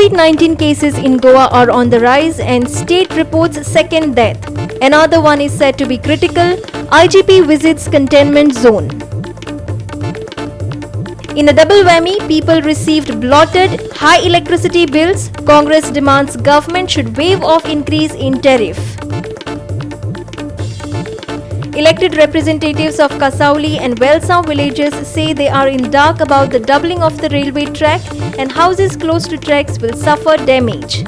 COVID-19 cases in Goa are on the rise and state reports second death. Another one is said to be critical. IGP visits containment zone. In a double whammy, people received bloated, high electricity bills. Congress demands government should waive off increase in tariff. Elected representatives of Kasauli and Welsau villages say they are in dark about the doubling of the railway track and houses close to tracks will suffer damage.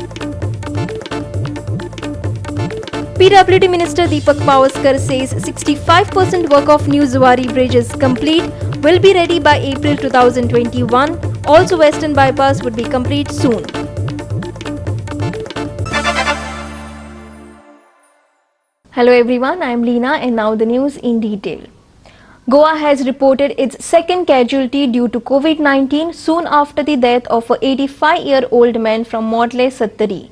PWD Minister Deepak Pavaskar says 65% work of new Zuari bridge is complete, will be ready by April 2021. Also, Western Bypass would be complete soon. Hello everyone, I am Leena and now the news in detail. Goa has reported its second casualty due to COVID-19 soon after the death of an 85-year-old man from Modle Sattari.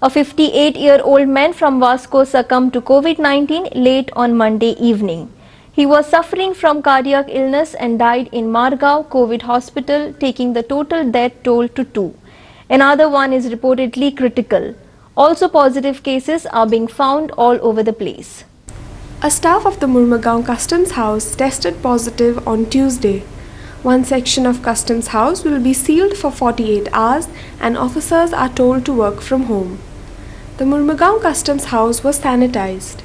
A 58-year-old man from Vasco succumbed to COVID-19 late on Monday evening. He was suffering from cardiac illness and died in Margao COVID hospital, taking the total death toll to 2. Another one is reportedly critical. Also, positive cases are being found all over the place. A staff of the Murmagaon Customs House tested positive on Tuesday. One section of Customs House will be sealed for 48 hours and officers are told to work from home. The Murmagaon Customs House was sanitized.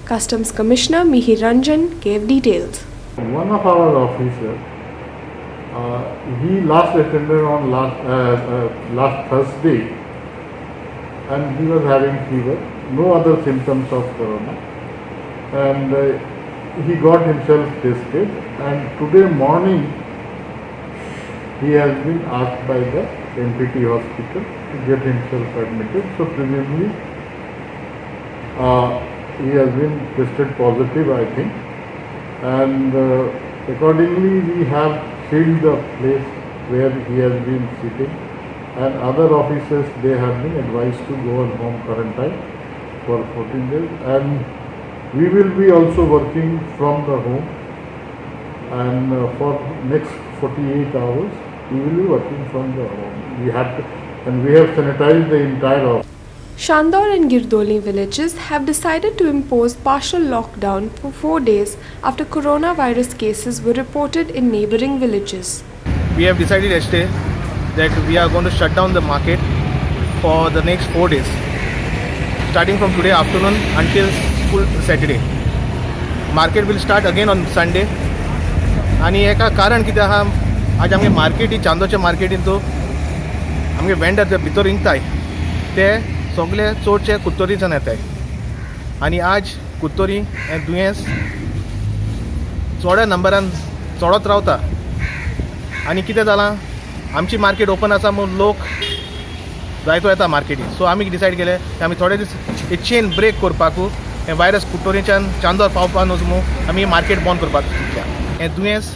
Customs Commissioner Mihir Ranjan gave details. One of our officers, he last attended on last Thursday and he was having fever, no other symptoms of corona, and he got himself tested, and today morning he has been asked by the MPT hospital to get himself admitted. So presumably he has been tested positive, I think, and accordingly we have sealed the place where he has been sitting, and other officers, they have been advised to go on home quarantine for 14 days, and we will be also working from the home, and for next 48 hours we will be working from the home. We have sanitized the entire office. Chandor and Girdoli villages have decided to impose partial lockdown for 4 days after coronavirus cases were reported in neighbouring villages. We have decided yesterday that we are going to shut down the market for the next 4 days, starting from today afternoon until full Saturday. Market will start again on Sunday. आणि एका कारण कितें आहा, आज आमगे market ही चांदोच्या मार्केटीन तो आमगे vendor जे भितर इंगताय ते सगळे चडशे कुत्तोरीच्यान येताय, आनी आज कुत्तोरी हें दुयेंस चोड्या नंबरान चोडत रावता. आनी कितें जालां, आमची मार्केट ओपन आसा म्हूण लोक जायतो येता मार्केटीन. सो आमी डिसायड केलें की आमी थोडे दीस हे चेन ब्रेक करपाकू, हें वायरस कुट्टोरीच्यान चांदोर पावपा न्हू म्हूण आमी मार्केट बंद करपाक चिंतल्या. हें दुयेंस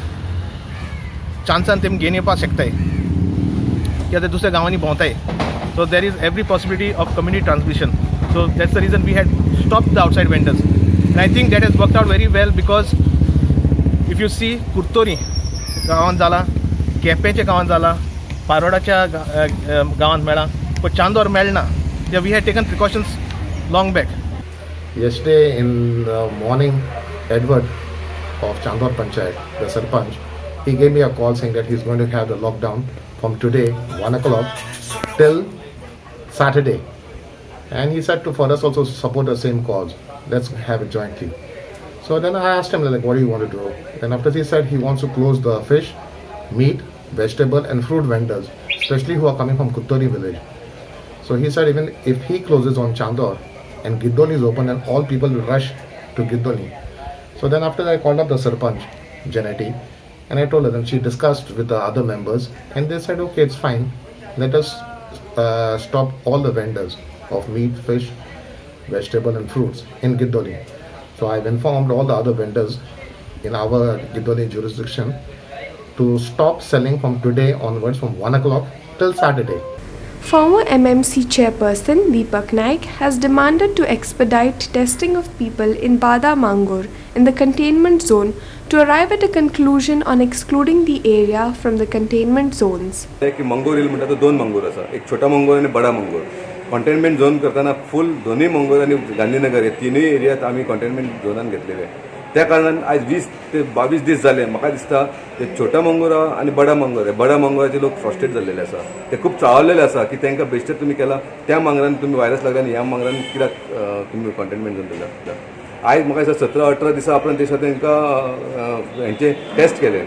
चान्सान तेमी घेवन येवपाक शकताय कित्याक ते दुसऱ्या गांवांनी भोंवताय. So there is every possibility of community transmission. So that's the reason we had stop the outside vendors. And I think that has worked out very well, because if you see Curtorim गांवांत जाला, केपेंच्या गांवांत जाला, पारोडाच्या गांवांत मेळ्ळा, पण चांदोर मेळना. We had taken precautions long back. Yesterday in the morning, Edward of Chandor Panchayat, the Sarpanch, he gave me a call saying that he's going to have the lockdown from today 1 o'clock till Saturday, and he said for us also support the same cause, let's have it jointly. So then I asked him, like, what do you want to do? Then after he said he wants to close the fish, meat, vegetable and fruit vendors, especially who are coming from Kuttori village. So he said even if he closes on Chandor and Giddoni is open, and all people will rush to Giddoni. So then after that I called up the Sarpanch, Janeti, and I told her, and she discussed with the other members, and they said, okay, it's fine, let us stop all the vendors of meat, fish, vegetable and fruits in Giddoni. So I've informed all the other vendors in our Giddoni jurisdiction to stop selling from today onwards from 1 o'clock till Saturday. Former MMC chairperson Deepak Naik has demanded to expedite testing of people in Bada Mangur in the containment zone to arrive at a conclusion on excluding the area from the containment zones. की मंगूर हिल म्हणटा तो दोन मंगूर आसा, एक छोटा मंगूर आणि बडा मंगूर. कंटेनमेंट झोन करताना फुल दोन्ही मंगूर आणि गांधीनगर हे तिनूय एरियात आमी कंटेनमेंट झोनान घेतलेले. त्या कारणान आज 20 ते 22 दीस जाले म्हाका दिसता ते छोटा मंगूर आणि बडा मंगूर हे बडा मंगुराचे लोक फ्रस्ट्रेट झालेले आसा. ते खूप चाळवलेले आसा की तांकां बेश्टेच तुमी केला त्या मंगरान तुमी व्हायरस लागला आनी ह्या मंगरान कित्याक तुमी कंटेनमेंट झोन दिला. आज म्हाका दिसता 17-18 दिसा आपण तांकां हेंचे टेस्ट केले,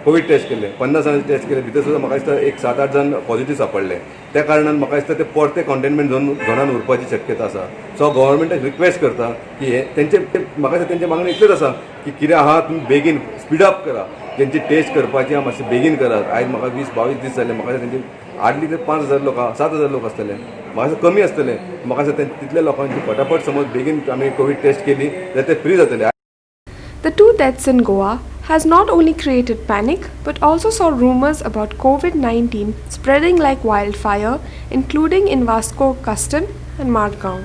कोविड टेस्ट केले, 50 जणांचे टेस्ट केले, भितर सुद्दां म्हाका दिसता एक 7-8 जण पॉझिटिव्ह सापडले. त्या कारणान म्हाका दिसता ते परते कंटेनमेंट झोनान उरपाची शक्यता आसा. सो गव्हर्मेंटाक रिक्वेस्ट करता की हे तेंचे म्हाका दिसता तेंचे मागणी इतलेच आसा की कितें आहा तुमी बेगीन स्पीड अप करा, तेंची टेस्ट करपाची आहा मातशें बेगीन करात. आयज म्हाका 20-22 दीस जाले, म्हाका दिसता तेंचे हार्डली ते 5,000 लोक 7,000 लोक आसतले, म्हाका दिसता कमी आसतले. म्हाका दिसता तितल्या लोकांची फटाफट समज बेगीन आमी कोविड टेस्ट केली जाल्यार ते फ्री जातले. The 2 deaths in Goa has not only created panic but also saw rumors about COVID-19 spreading like wildfire, including in Vasco Custom and Margaon.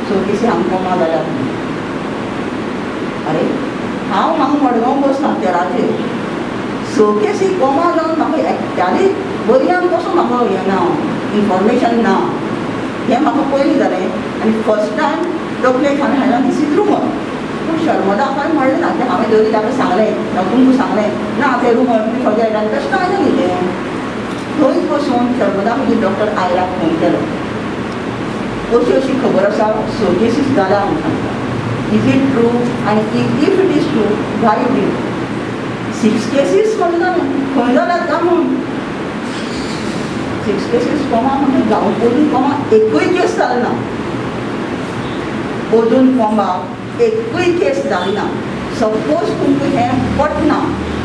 So किसी हमको मार डाला अरे हाँ हम मडगांव बसना तेराचे सो केसी कोमा जाऊन म्हाका एक्चुअली बऱ्यान पासून म्हाका हें ना इन्फॉर्मेशन ना हें म्हाका पयलीं जालें आनी फर्स्ट टायम तकलेक हांवें हाडला दिस इज रुमर. पूण शर्मदा काय म्हणलें ना तें हांवें दोरी ताका सांगलें तुमकां सांगलें ना तें रुमर तुमी फॉरगेट आनी तशें कांय ना न्ही तें. थंयच बसून शर्मदा मागीर डॉक्टर आयराक फोन केलो. अशी अशी खबर आसा 6 केसीस जाल्या म्हणून सांगता. इज इट ट्रू आनी if it is true Y you deed 6 cases खंय जालें खंय जाल्यात काय म्हणून 6 केसीस कोमा म्हणजे जावं पोजून कोमा एकूय केस जाली ना. पोजून कोमाक एकूय केस जाली ना. सपोज तुमकां हें पटना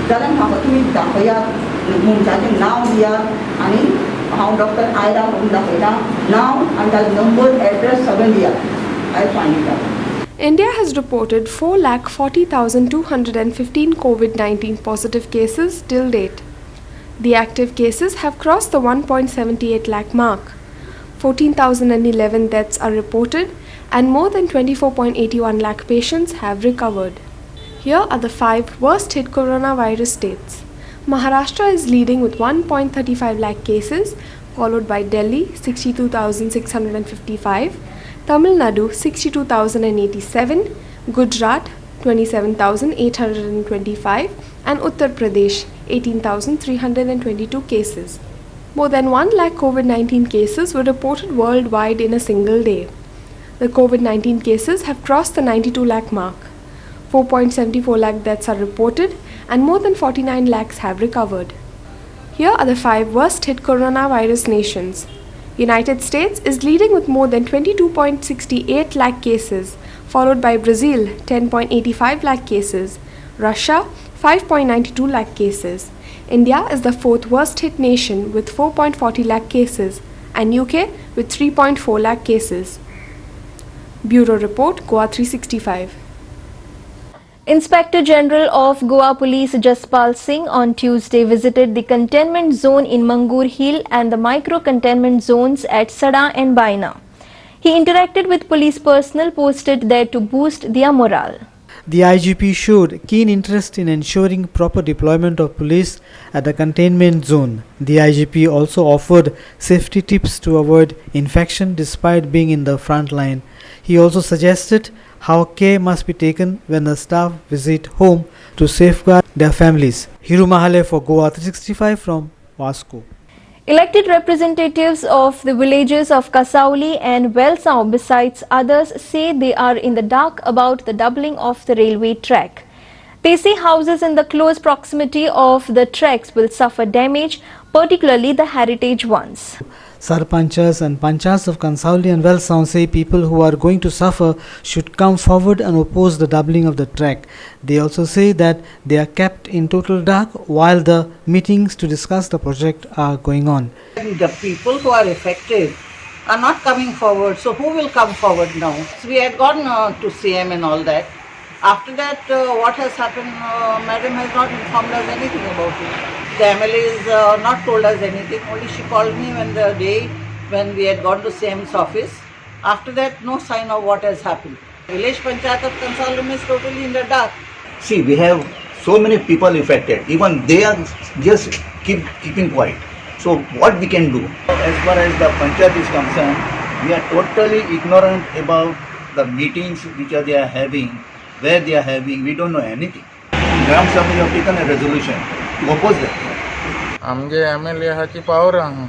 जाल्यार म्हाका तुमी दाखयात, मनशाचें नांव दियात आनी हांव डॉक्टर आयरा म्हणून दाखयता. नांव आनी ताजो नंबर एड्रेस सगळें दियात. I find it out. India has reported 4,40,215 COVID-19 positive cases till date. The active cases have crossed the 1.78 lakh mark. 14,011 deaths are reported and more than 24.81 lakh patients have recovered. Here are the 5 worst hit coronavirus states. Maharashtra is leading with 1.35 lakh cases, followed by Delhi 62,655, Tamil Nadu 62,087, Gujarat 27,825 and Uttar Pradesh 18,322 cases. More than 1 lakh COVID-19 cases were reported worldwide in a single day. The COVID-19 cases have crossed the 92 lakh mark. 4.74 lakh deaths are reported and more than 49 lakhs have recovered. Here are the 5 worst hit coronavirus nations. United States is leading with more than 22.68 lakh cases, followed by Brazil 10.85 lakh cases, Russia 5.92 lakh cases. India is the 4th worst hit nation with 4.40 lakh cases and UK with 3.4 lakh cases. Bureau Report, Goa 365. Inspector General of Goa Police Jaspal Singh on Tuesday visited the containment zone in Mangur Hill and the micro-containment zones at Sada and Baina. He interacted with police personnel posted there to boost their morale. The IGP showed keen interest in ensuring proper deployment of police at the containment zone. The IGP also offered safety tips to avoid infection despite being in the front line. He also suggested how care must be taken when the staff visit home to safeguard their families. Hiru Mahale for Goa 365 from Vasco. Elected representatives of the villages of Kasauli and Welsau besides others say they are in the dark about the doubling of the railway track. They say houses in the close proximity of the tracks will suffer damage, particularly the heritage ones. Sarpanchas and Panchas of Kansauli and Welsau say people who are going to suffer should come forward and oppose the doubling of the track. They also say that they are kept in total dark while the meetings to discuss the project are going on. The people who are affected are not coming forward, so who will come forward now? So we had gone to CM and all that. After that, what has happened, Madam has not informed us anything about it. The MLA has not told us anything, only she called me when the day when we had gone to CM's office. After that, no sign of what has happened. Village Panchayat of Kansalam is totally in the dark. See, we have so many people affected. Even they are just keeping quiet. So what we can do? As far as the panchayat is concerned, we are totally ignorant about the meetings which they are having, where they are having. We don't know anything. Gram Sabha have taken a resolution to oppose that. आमगे MLA हाची power आहा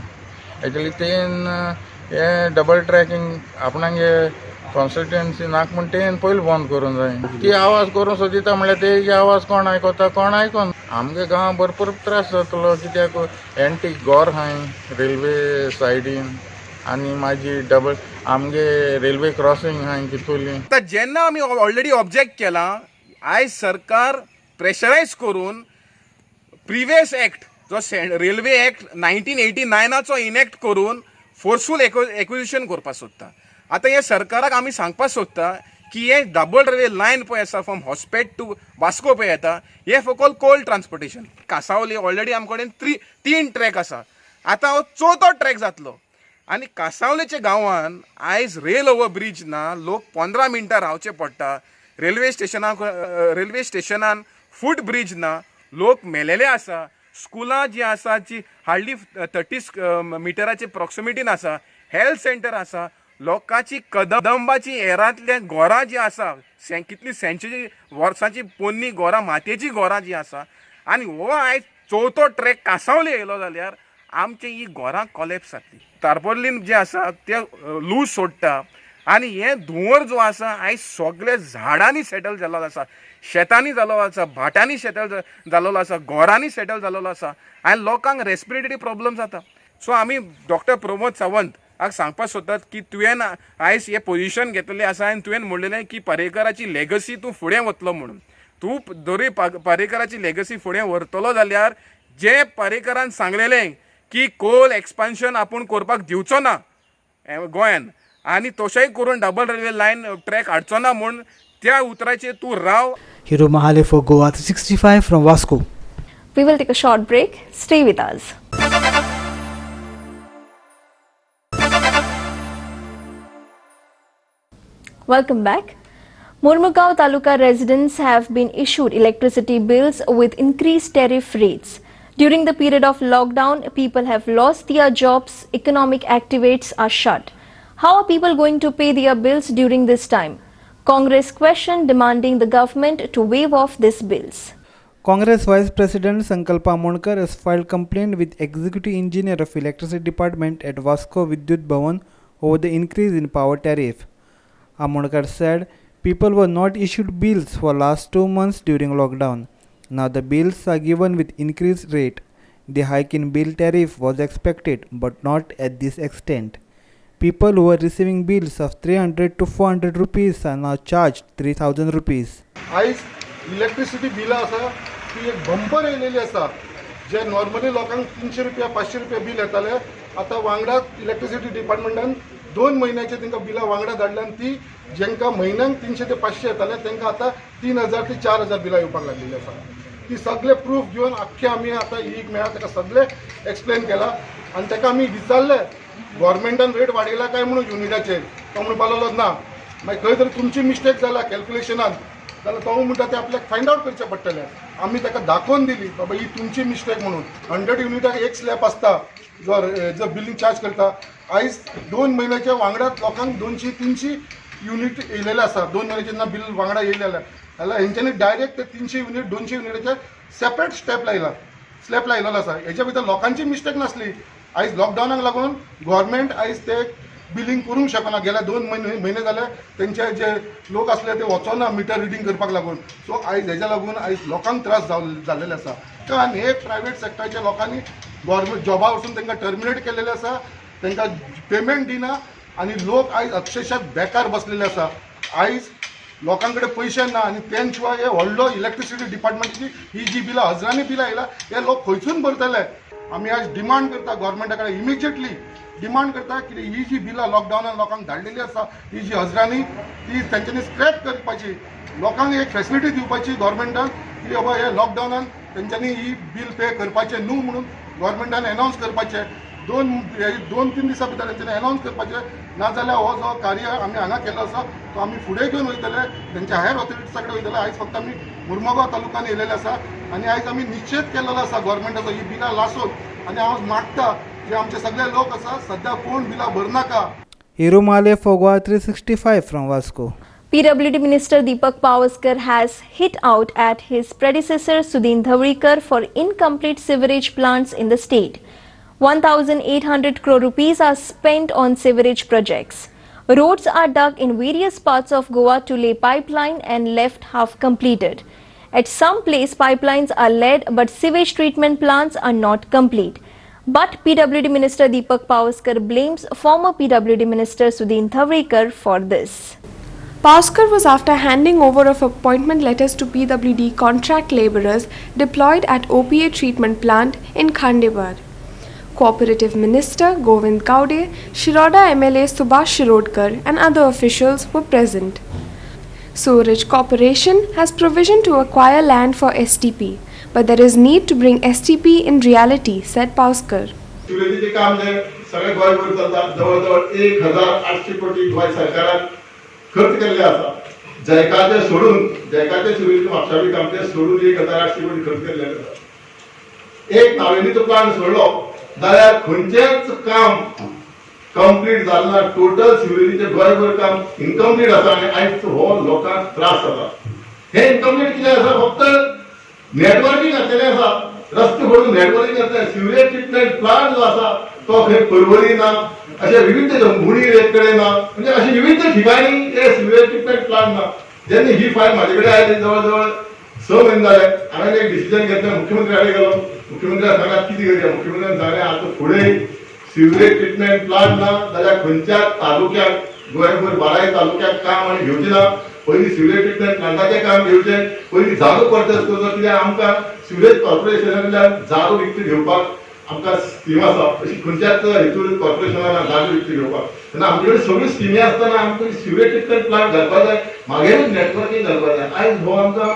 actually तेन हे double tracking आपणाक constituency नाक म्हण तेन पयलीं बंद करूंक जाय ती आवाज करूंक सोदिता म्हणल्यार तेजी आवाज कोण आयकता कोण आयकना आमगे गांवां भरपूर त्रास जातलो कित्याक एंटी गोर हाय रेल्वे सायडीन आनी मागीर डबल आमगे रेल्वे क्रॉसींग हाय तितूली आतां जेन्ना आमी ऑलरेडी ऑब्जेक्ट केला आयज सरकार प्रेशरायज करून प्रिवियस एक्ट जो रेल्वे एक्ट 1989चो इनॅक्ट करून फोर्सफूल एक्विजिशन करपाक सोदता आतां हे सरकाराक आमी सांगपाक सोदता की हे डबल रेल्वे लायन पळय आसा फ्रॉम हॉस्पेट टू वास्को पळय येता हे फकत कोल्ड ट्रान्सपोर्टेशन कासावली ऑलरेडी आमचे कडेन 3 ट्रॅक आसा आतां हो 4थो ट्रॅक जातलो आनी कासावलेच्या गांवांत आयज रेल ओवर ब्रिज ना लोक 15 मिनटां रावचे पडटा रेल्वे स्टेशनान फूट ब्रिज ना लोक मेलेले आसा स्कुलां जी आसा जी हार्डली 30 मिटराचे प्रॉक्सिमिटीन आसा हेल्थ सेंटर आसा लोकांची कदंबाची एरांतल्या घरां जी आसा कितली सेंचुरी वर्सांची पोन्नी घरां मातयेची घरां जी आसा आनी हो आयज 4थो ट्रॅक कासावले येयलो जाल्यार आमची ही घरां कॉलेप्स जातली तारपोलीन जे आसा ते लूज सोडटा आनी हे धुंवर जो आसा आयज सगळे झाडांनी सेटल जाल्लो आसा शेतांनी जाल्लो आसा भाटांनी सेटल जाल्लो आसा घरांनी सेटल जाल्लो आसा आनी लोकांक रेस्पिरेटरी प्रॉब्लेम जाता सो आमी डॉक्टर प्रमोद सावंत हाका सांगपाक सोदतात की तुवें आयज हे पोजिशन घेतलेलें आसा आनी तुवें म्हणलेलें की पर्रेकराची लेगसी तूं फुडें वतलो म्हणून तूं दोरी पर्रेकराची लेगसी फुडें व्हरतलो जाल्यार जे पर्रेकरान सांगलेलें की कोल एक्सपान्शन आपूण करपाक दिवचो ना गोंयान आनी तशेंय करून डबल रेल्वे लायन ट्रॅक हाडचो ना म्हूण त्या उतराचेर तूं Rao. Hiro Mahale for Goa 365 from Vasco. We will take a short break. Stay with us. Welcome back. Murmugao Taluka residents have been issued electricity bills with increased tariff rates. During the period of lockdown, people have lost their jobs, economic activities are shut. How are people going to pay their bills during this time? Congress questioned demanding the government to waive off these bills. Congress Vice President Sankalpa Amodkar has filed complaint with Executive Engineer of Electricity Department at Vasco Vidyut Bhavan over the increase in power tariff. Amodkar said people were not issued bills for last 2 months during lockdown. Now the bills are given with increased rate. The hike in bill tariff was expected but not at this extent. People who were receiving bills of 300 to 400 rupees are now charged 3000 rupees. आयज electricity बिलां आसा ती एक bumper येयलेली आसा जे normally लोकांक 300 रुपया 500 रुपया bill येताले आतां वांगडा इलेक्ट्रिसिटी डिपार्टमेंटान 2 म्हयन्याचे तांकां बिलां वांगडा धाडल्या आनी ती जेंकां म्हयन्याक 300 ते 500 येताले तांकां आतां 3000 ते 4000 बिलां येवपाक लागलेली आसा ती सगळे प्रूफ घेवन आख्खे आमी आतां ईग मेळ्ळा ताका सगळे एक्सप्लेन केला आनी ताका आमी विचारले गव्हर्मेंटान रेट वाडयला काय म्हणून युनिटाचेर तो म्हणून पावलो ना मागीर खंय तरी तुमची मिस्टेक जाला कॅल्क्युलेशनान जाल्यार तो म्हणटा ते आपल्याक फायंड आवट करचें पडटलें आमी ताका दाखोवन दिली बाबा ही तुमची मिस्टेक म्हणून 100 युनिटाक एक स्लॅब आसता जो बिलिंग चार्ज करता आयज 2 म्हयन्याच्या वांगडाच लोकांक 200-300 युनिट येयलेले आसा 2 म्हयन्याचे जेन्ना बिल वांगडा येयलेले जाल्यार हेंच्यांनी डायरेक्ट ते 300 युनिट 200 युनिटाचे सेपरेट स्लॅब लायलेलो आसा हेच्या भितर लोकांची मिस्टेक नासली आयज लॉकडावनाक लागून गव्हर्मेंट आयज ते बिलिंग करूंक शकना गेल्या 2 म्हयने जाले तेंचे जे लोक आसले ते वचोना मिटर रिडींग करपाक लागून सो आयज हेज्या लागून आयज लोकांक त्रास जाल्लेले आसा कारण हे प्रायवेट सेक्टराच्या लोकांनी गव्हर्मेंट जॉबा वचून तांकां टर्मिनेट केलेले आसा तांकां पेमेंट दिना आनी लोक आयज अक्षरशः बेकार बसलेले आसा आयज लोकां कडेन पयशे ना आनी तेन शिवाय हे व्हडलो इलेक्ट्रिसिटी डिपार्टमेंटाची ही जी बिलां हजरांनी बिलां येयला हे लोक खंयसून भरतले आमी आयज डिमांड करता गव्हर्मेंटा कडेन इमिजिएटली डिमांड करता की ही जी बिलां लॉकडावनान लोकांक धाडलेली आसा ही जी हजरांनी ती तेंच्यांनी स्क्रॅप करपाची लोकांक एक फॅसिलिटी दिवपाची गव्हर्मेंटान की बाबा हे लॉकडावनान तेंच्यांनी ही बील पे करपाचें न्हू म्हणून गव्हर्मेंटान एनावन्स करपाचें दोन तीन दिसां भितर तेंच्यांनी अनावन्स करपाचें, नाजाल्यार हो जो कार्य आमी हांगा केलो आसा तो आमी फुडें घेवन वयतले, तेंच्या हायर ऑथॉरिटीसा कडेन वयतले. आयज फक्त आमी मुर्मुगांव तालुक्यान येयलेले आसा आनी आयज आमी निश्चित केलेलो आसा गव्हर्मेंटाचो ही बिलां लासून. आनी हांव मागता जे आमचे सगळे लोक आसा सध्या कोण बिलां भरनाका. Irumale for Goa 365 from Vasco. PWD Minister Deepak Pavaskar has hit out at his predecessor Sudhin Dhavrikar for incomplete sewerage plants in the state. 1,800 crore rupees are spent on sewerage projects. Roads are dug in various parts of Goa to lay pipeline and left half completed. At some place pipelines are laid but sewage treatment plants are not complete. But PWD Minister Deepak Pavaskar blames former PWD Minister Sudhin Dhavrikar for this. Pavaskar was after handing over of appointment letters to PWD contract labourers deployed at OPA treatment plant in Khandewar. Cooperative Minister Govind Gaude, Shiroda MLA Subhash Shirodkar and other officials were present. Sewerage Corporation has provision to acquire land for STP, but there is need to bring STP in reality, said Pavaskar. सिवरेजीचे काम जे सगळे गोंयभर चलता, जवळजवळ 1,800 कोटी गोंय सरकारान खर्च केल्ले आसा. जयकाचे सिवरेजीचे म्हापशाबी काम ते सोडून 1,800 कोटी खर्च केल्ले आसा. एक नावेलीचो प्लांट सोडलो जाल्यार खंयचेच काम कंप्लीट जालें ना. टोटल सिवरेजीचे गोंयभर काम इनकम्प्लीट आसा आनी आयज हो लोकांक त्रास जाता. हे इनकम्प्लीट कितें आसा, फक्त नेटवर्कींग घातलेलें आसा. रस्ते फोडून नेटवर्कींग घातलें. सिवरेज ट्रीटमेंट प्लांट जो आसा तो खंय पर्वरी ना, अशे विविध मुणी एक कडेन ना, म्हणजे अशे विविध ठिकाणी हे सिवरेज ट्रीटमेंट प्लांट ना. जेन्ना ही फायल म्हाजे कडेन आयली जवळ 6 म्हयने जाले, हांवें एक डिसिजन घेतलें. मुख्यमंत्री कडेन गेलो. मुख्यमंत्र्याक सांगलां कितें करया. मुख्यमंत्र्यान सांगलें आतां फुडें सिवरेज ट्रीटमेंट प्लांट ना जाल्यार खंयच्याच तालुक्याक गोंयभर 12 तालुक्याक काम आनी घेवचें ना. पयलीं सिवरेज ट्रीटमेंट प्लांटाचें काम घेवचें. पयलीं जागो परचेस करचो, कित्याक आमकां सिवरेज कॉर्पोरेशनांतल्यान जागो विकती घेवपाक आमकां स्कीम आसा. अशी खंयच्याच हितून कॉर्पोरेशनान जागो विकती घेवपाक. तेन्ना आमचे कडेन सगळ्यो स्किमी आसतना आमकां सिवरेज ट्रीटमेंट प्लांट घालपाक जाय, मागीरूच नेटवर्कींग घालपाक जाय. आयज हो आमकां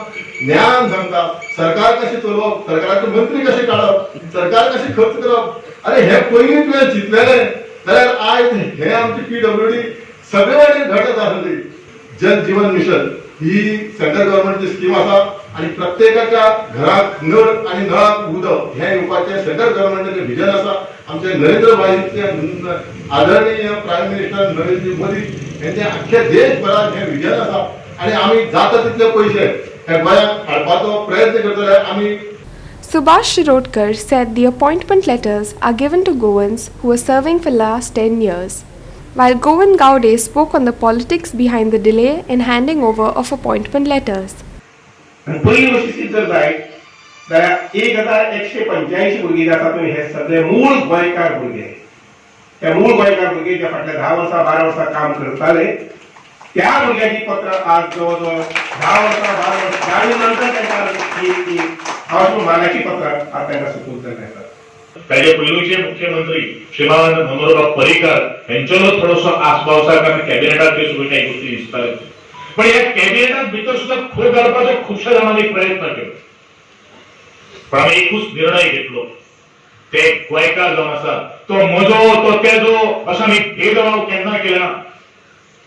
ज्ञान सांगता सरकार कशें चलोवप, सरकाराचे मंत्री कशे काडप, सरकार कशें खर्च करप. अरे हे पयलीं तुवें चिंतलेलें जाल्यार आयज हे आमची PWD सगळे वाटेन घडत आसली. जल जीवन मिशन ही सेंट्रल गव्हर्नमेंटची स्कीम आसा आनी प्रत्येकाच्या घरात नळ आनी नळाक उदक हे येवपाचें सेंट्रल गव्हर्नमेंटाचें विजन आसा. आमचे नरेंद्र भाईचे आदरणीय प्रायम मिनिस्टर नरेंद्र मोदी यांचे आख्ख्या देशभरात हे विजन आसा आनी आमी जाता तितले पयशे हे गोंयांत हाडपाचो प्रयत्न करतले. आमी Subhash Shirodkar said the appointment letters are given to Goans who were serving for last 10 years, while Govind Gaude spoke on the politics behind the delay in handing over of appointment letters. पहिली गोष्ट जर जायत जाल्यार 1,185 भुरगे जे आसा पळय हे सगळे मूळ गोंयकार भुरगे. त्या मूळ गोंयकार भुरगे जे फाटल्या 10 वर्सां 12 वर्सां काम करताले त्या भुरग्यांची पत्र आज जवळजवळ 10 वर्सां 12 वर्सां जाली नंतर त्यांना मानाची पत्र आज त्यांना सुपूर्द करतात. ताजे पयलींचे मुख्यमंत्री श्रीमान मनोहरराव पर्रीकार यांच्यालो थोडोसो आसपाव आसा, कारण कॅबिनेटात ते सगळे काही गोष्टी दिसताले. पण या कॅबिनेटात भितर सुद्धा खो घालपाचो खुबश्या जाणांनी प्रयत्न केलो. पण आमी एकूच निर्णय घेतलो, ते गोंयकार जावन आसा तो म्हजो तो तेजो असो आमी भेदभाव केन्ना केला.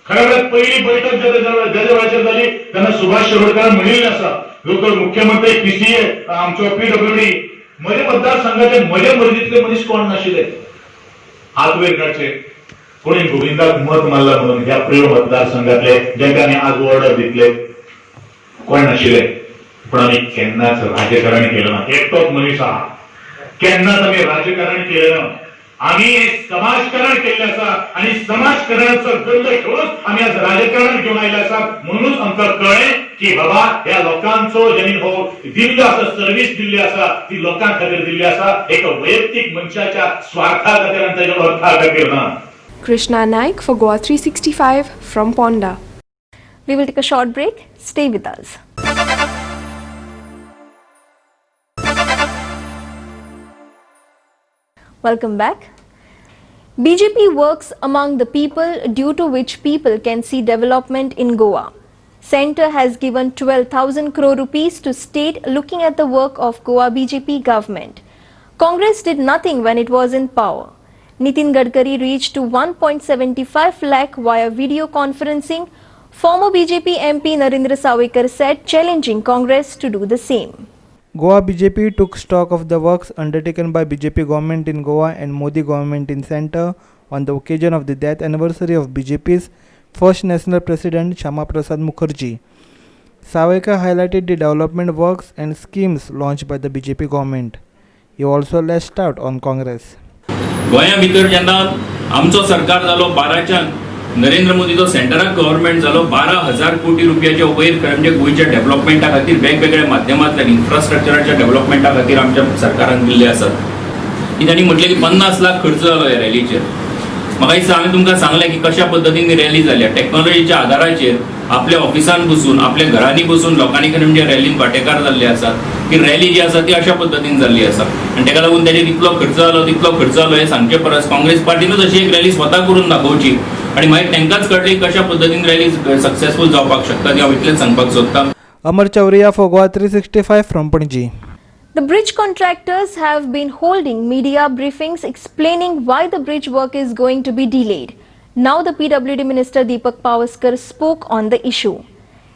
खऱ्या वेळार पहिली बैठक ज्या वेळाचेर जाली तेन्ना सुभाष शिरोडकर म्हणिल्लें आसा, लोकल मुख्यमंत्री PCA आमचो PWD म्हजे मतदारसंघाचे म्हजे मर्जीतले मनीस कोण नाशिल्ले. हात वयर काडचे कोणी गोविंदाक मत मारला म्हणून ह्या प्रिय मतदारसंघातले जेंका आमी आज ऑर्डर दितले कोण नाशिल्ले. पण आमी केन्नाच राजकारण केलं ना. एकटोच मनीस आहा, केन्नाच आमी राजकारण केलें ना. आम्ही समाजकारण केले आसा आणि समाजकारणाचो गंध घेऊनच आम्ही आज राजकारण घेऊन आयले आसा. म्हणूनच आमकां कळ्ळें की बाबा ह्या लोकांचो जेणी हो दिल्लो आसा, सर्व्हिस दिल्ली आसा ती लोकां खातीर दिल्ली आसा, एक वैयक्तीक मनशाच्या स्वार्था खातीर आनी ताच्या अर्था खातीर ना. Krishna Naik for Goa 365 from Ponda. We will take a short break. Stay with us. Welcome back. BJP works among the people, due to which people can see development in Goa. Centre has given 12,000 crore rupees to state looking at the work of Goa BJP government. Congress did nothing when it was in power. Nitin Gadkari reached to 1.75 lakh via video conferencing. Former BJP MP Narendra Sawekar said challenging Congress to do the same. Goa BJP took stock of the works undertaken by BJP government in Goa and Modi government in centre on the occasion of the death anniversary of BJP's first national president Shyama Prasad Mukherjee. Sawekar highlighted the development works and schemes launched by the BJP government. He also lashed out on Congress. गोंया भितर जेन्ना आमचो सरकार जालो 12च्यान Narendra मोदीचो सेंटराक government जालो 12,000 कोटी रुपयाचे वयर म्हणजे गोंयच्या डेव्हलपमेंटा खातीर वेगवेगळ्या माध्यमांतल्यान इन्फ्रास्ट्रक्चराच्या डेव्हलपमेंटा खातीर आमच्या सरकारान दिल्ले आसात. की तांणी म्हटलें की 50 लाख खर्च जालो ह्या रॅलीचेर. म्हाका दिसता हांवें तुमकां सांगलें की कशा पद्दतीन रॅली जाल्या. टॅक्नॉलॉजीच्या आदाराचेर आपल्या ऑफिसान बसून आपल्या घरांनी बसून लोकांनी कडेन म्हणजे रॅलीन वांटेकार जाल्ले आसात की रॅली जी आसा ती अशा पद्दतीन जाल्ली आसा आनी ताका लागून ताचेर इतलो खर्च जालो हे सांगचे परस काँग्रेस पार्टीनूच अशी एक रॅली स्वता करून दाखोवची आनी मागीर तांकांच कळटली कशा पद्दतीन रॅली सक्सेसफूल जावपाक शकता ती हांव इतलेंच सांगपाक सोदतां. Amar Chauria for Goa 365 from Panaji. The bridge contractors have been holding media briefings explaining why the bridge work is going to be delayed. Now the PWD Minister Deepak Pavaskar spoke on the issue.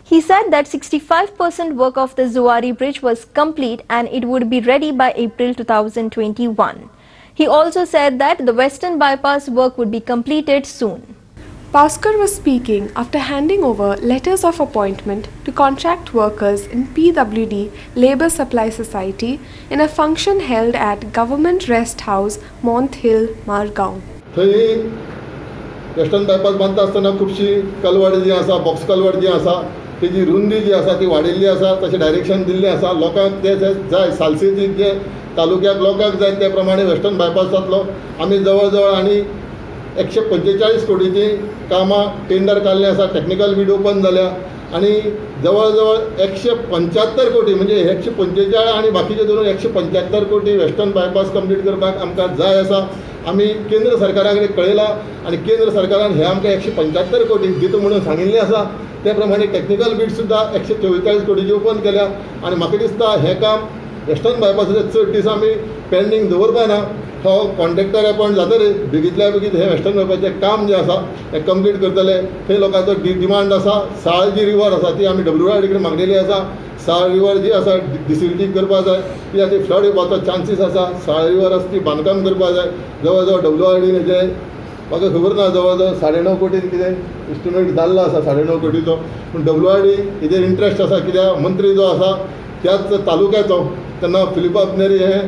He said that 65% work of the Zuari Bridge was complete and it would be ready by April 2021. He also said that the Western Bypass work would be completed soon. Pavaskar was speaking after handing over letters of appointment to contract workers in PWD Labour Supply Society in a function held at Government Rest House, Mont Hill, Margaon. थंय western bypass बांदता आसतना खुबशी कलवड जी आसा box कलवड जी आसा तेजी रुंदी जी आसा ती वाडिल्ली आसा तशें डायरेक्शन दिल्लें आसा. लोकांक ते जाय सालसेची जे तालुक्याक लोकांक जाय ते प्रमाणे वेस्टर्न बायपास जातलो. आमी जवळ जवळ आनी 145 कोटीची कामां टेंडर काडलें आसा. टॅक्निकल बीड ओपन जाल्या आनी जवळ जवळ 175 कोटी म्हणजे 145 आनी बाकीचे धरून 175 कोटी वेस्टर्न बायपास कंप्लीट करपाक आमकां जाय आसा. आमी केंद्र सरकारा कडेन कळयलां आनी केंद्र सरकारान हे आमकां 175 कोटी दिता म्हणून सांगिल्लें आसा. ते प्रमाणे टॅक्निकल बीड सुद्दां 144 कोटीची ओपन केल्या आनी म्हाका दिसता हें काम वेस्टर्न बायपासाचे चड दीस आमी पेंडींग दवरपा ना. हो कॉन्ट्रॅक्टर अपॉयंट जातकीर बेगींतल्या बेगीन हे वेस्टर्न बायपासचें काम जें आसा हें कंप्लीट करतले. थंय लोकांचो डिमांड आसा. साळ जी रिवर आसा ती आमी WRD कडेन मागलेली आसा. साळ रिवर जी आसा डिसिल्टींग करपा जाय ती आतां फ्लड येवपाचो चान्सीस आसा. साळ रिवर आसा ती बांदकाम करपा जाय. जवळ जवळ WRD हेजे म्हाका खबर ना जवळ जवळ 9.5 कोटीन कितें इस्टिमेट जाल्लो आसा 9.5 कोटीचो. पूण WRD हेजेर इंट्रस्ट आसा कित्याक मंत्री जो आसा त्याच तालुक्याचो तेन्ना फिलिप अपनेरी हें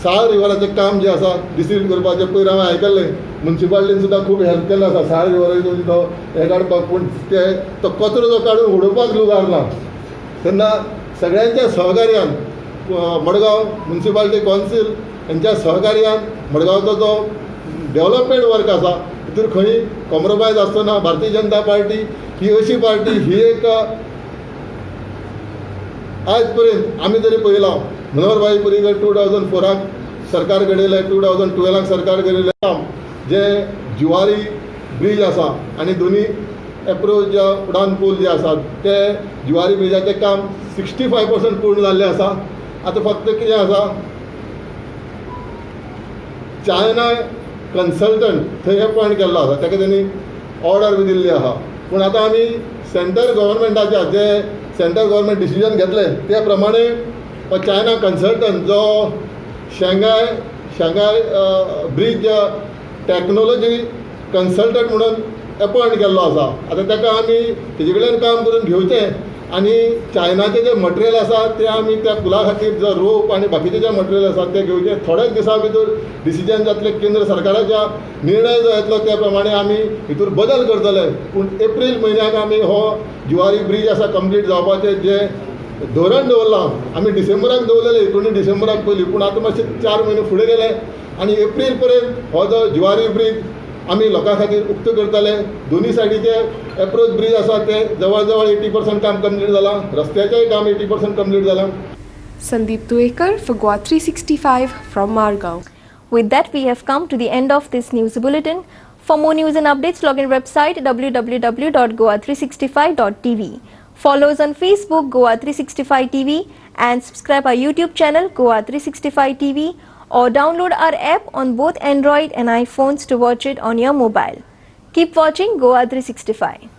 साळ रिवराचें काम जें आसा डिसिल्ट करपाचें पयर हांवें आयकल्लें मुन्सिपाल्टीन सुद्दां खूब हेल्प केल्लो आसा साळ रिवराचो तो हें काडपाक. पूण तो कचरो जो काडून उडोवपाक लुगार ना. तेन्ना सगळ्यांच्या सहकार्यान मडगांव म्युनिसिपालिटी कावन्सील हेंच्या सहकार्यान मडगांवचो जो डेव्हलपमेंट वर्क आसा तितूर खंय कॉम्प्रोमायज आसतना भारतीय जनता पार्टी ही अशी पार्टी ही एक आज पर्यंत आमी जरी पळयलां मनोहरभाई पर्रीकर 2004 सरकार घडयलें 2012 सरकार घडयलें काम जे जुवारी ब्रीज आसा आनी दोनी एप्रोच ज्या उडान पूल जे आसात ते जुवारी ब्रिजाचें काम 65% पूर्ण जाल्लें आसा. आतां फक्त कितें आसा चायना कन्सल्टंट थंय अपॉयंट केल्लो आसा ताका तेणी ऑर्डर बी दिल्ली आसा. पूण आतां आमी सेंट्रल गव्हर्मेंटाच्या जे सेंट्रल गव्हर्मेंट डिसिजन घेतलें त्या प्रमाणे हो चायना कन्सल्टंट जो शांघाय ब्रीज टॅक्नॉलॉजी कन्सल्टंट म्हणून अपॉयंट केल्लो आसा. आतां ताका आमी तेजे कडल्यान काम करून घेवचें आनी चायनाचें जें मटेरियल आसा तें आमी त्या पुला खातीर जो रोप आनी बाकीचें जें मटेरियल आसा तें घेवचें. थोड्याच दिसां भितर डिसिजन जातलें केंद्र सरकाराच्या निर्णय जो येतलो त्या प्रमाणे आमी हितूर बदल करतले. पूण एप्रील म्हयन्याक आमी हो जुवारी ब्रीज आसा कंप्लीट जावपाचें जें धोरण दवरलां. आमी डिसेंबराक दवरलेलें 19 डिसेंबराक पयलीं पूण आतां मातशें 4 म्हयने फुडें गेले आनी एप्रील पर्यंत हो जो जुवारी ब्रीज आमी लोकां खातीर उक्त करतले. दोनी सायडीचे एप्रोच ब्रीज आसा ते जवळ जवळ 80% काम कंप्लीट जालां. रस्त्याचेंय काम 80% कंप्लीट जालां. Sandeep Tuekar for Goa 365 from Margaon. With that, we have come to the end of this news bulletin. For more news and updates, log in website www.goa365.tv. Follow us on Facebook Goa 365 TV and subscribe our YouTube channel Goa 365 TV. or download our app on both Android and iPhones to watch it on your mobile. Keep watching Goa 365.